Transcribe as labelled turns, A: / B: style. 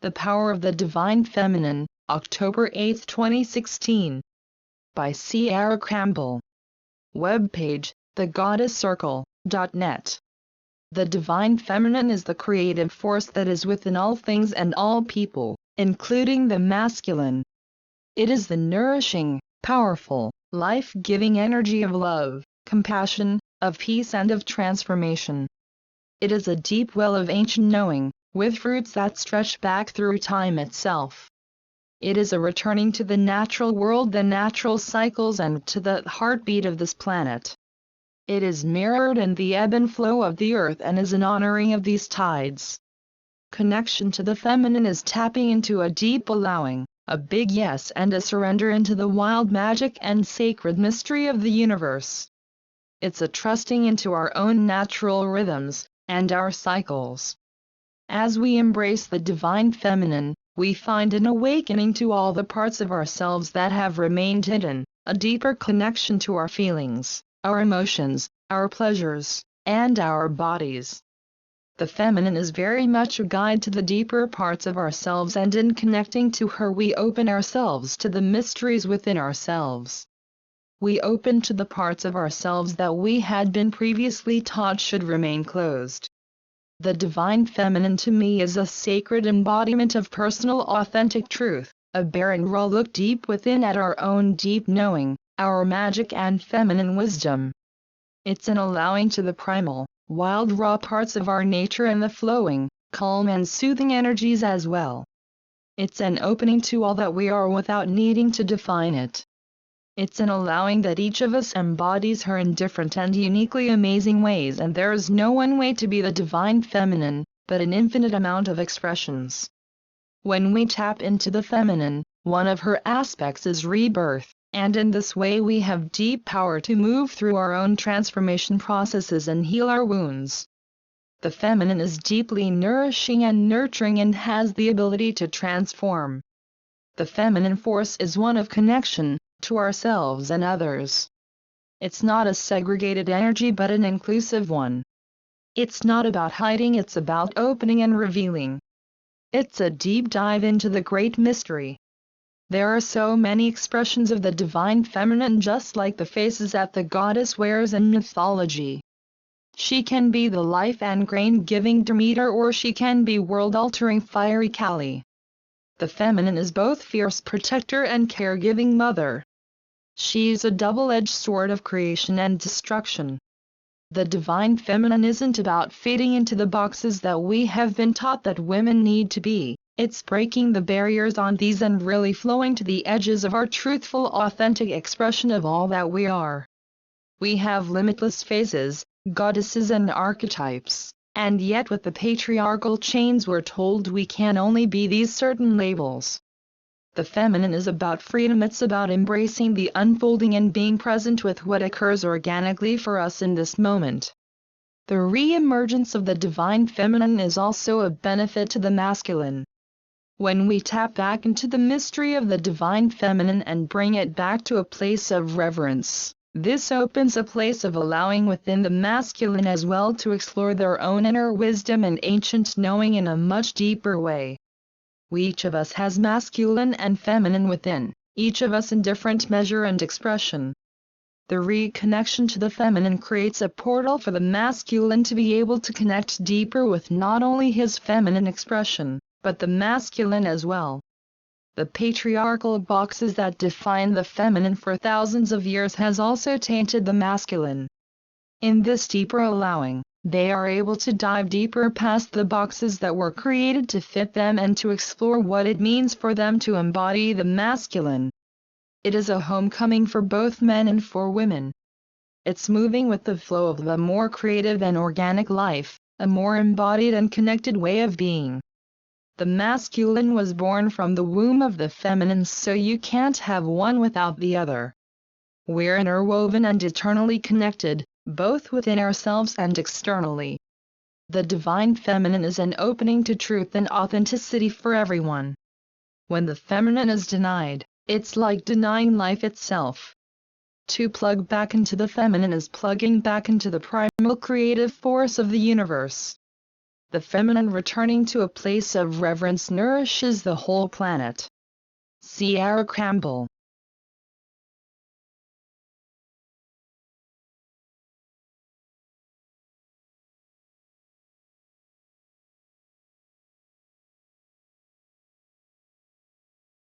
A: The Power of the Divine Feminine, October 8, 2016. By Sierra Campbell. Webpage, thegoddesscircle.net. The Divine Feminine is the creative force that is within all things and all people, including the masculine. It is the nourishing, powerful, life-giving energy of love, compassion, of peace and of transformation. It is a deep well of ancient knowing, with roots that stretch back through time itself. It is a returning to the natural world, the natural cycles, and to the heartbeat of this planet. It is mirrored in the ebb and flow of the earth and is an honoring of these tides. Connection to the feminine is tapping into a deep allowing, a big yes, and a surrender into the wild magic and sacred mystery of the universe. It's a trusting into our own natural rhythms and our cycles. As we embrace the divine feminine, we find an awakening to all the parts of ourselves that have remained hidden, a deeper connection to our feelings, our emotions, our pleasures, and our bodies. The feminine is very much a guide to the deeper parts of ourselves, and in connecting to her we open ourselves to the mysteries within ourselves. We open to the parts of ourselves that we had been previously taught should remain closed. The divine feminine to me is a sacred embodiment of personal authentic truth, a bare and raw look deep within at our own deep knowing, our magic and feminine wisdom. It's an allowing to the primal, wild raw parts of our nature and the flowing, calm and soothing energies as well. It's an opening to all that we are without needing to define it. It's an allowing that each of us embodies her in different and uniquely amazing ways, and there is no one way to be the divine feminine, but an infinite amount of expressions. When we tap into the feminine, one of her aspects is rebirth, and in this way we have deep power to move through our own transformation processes and heal our wounds. The feminine is deeply nourishing and nurturing and has the ability to transform. The feminine force is one of connection to ourselves and others. It's not a segregated energy but an inclusive one. It's not about hiding, it's about opening and revealing. It's a deep dive into the great mystery. There are so many expressions of the divine feminine, just like the faces that the goddess wears in mythology. She can be the life and grain-giving Demeter, or she can be world-altering fiery Kali. The feminine is both fierce protector and caregiving mother. She's a double-edged sword of creation and destruction. The divine feminine isn't about fitting into the boxes that we have been taught that women need to be. It's breaking the barriers on these and really flowing to the edges of our truthful, authentic expression of all that we are. We have limitless phases, goddesses and archetypes, and yet with the patriarchal chains we're told we can only be these certain labels. The feminine is about freedom, it's about embracing the unfolding and being present with what occurs organically for us in this moment. The re-emergence of the divine feminine is also a benefit to the masculine. When we tap back into the mystery of the divine feminine and bring it back to a place of reverence, this opens a place of allowing within the masculine as well to explore their own inner wisdom and ancient knowing in a much deeper way. Each of us has masculine and feminine within, each of us in different measure and expression. The reconnection to the feminine creates a portal for the masculine to be able to connect deeper with not only his feminine expression, but the masculine as well. The patriarchal boxes that define the feminine for thousands of years has also tainted the masculine. In this deeper allowing, they are able to dive deeper past the boxes that were created to fit them and to explore what it means for them to embody the masculine. It is a homecoming for both men and for women. It's moving with the flow of the more creative and organic life, a more embodied and connected way of being. The masculine was born from the womb of the feminine, so you can't have one without the other. We're interwoven and eternally connected, both within ourselves and externally. The divine feminine is an opening to truth and authenticity for everyone. When the feminine is denied, it's like denying life itself. To plug back into the feminine is plugging back into the primal creative force of the universe. The feminine returning to a place of reverence nourishes the whole planet. Sierra Campbell.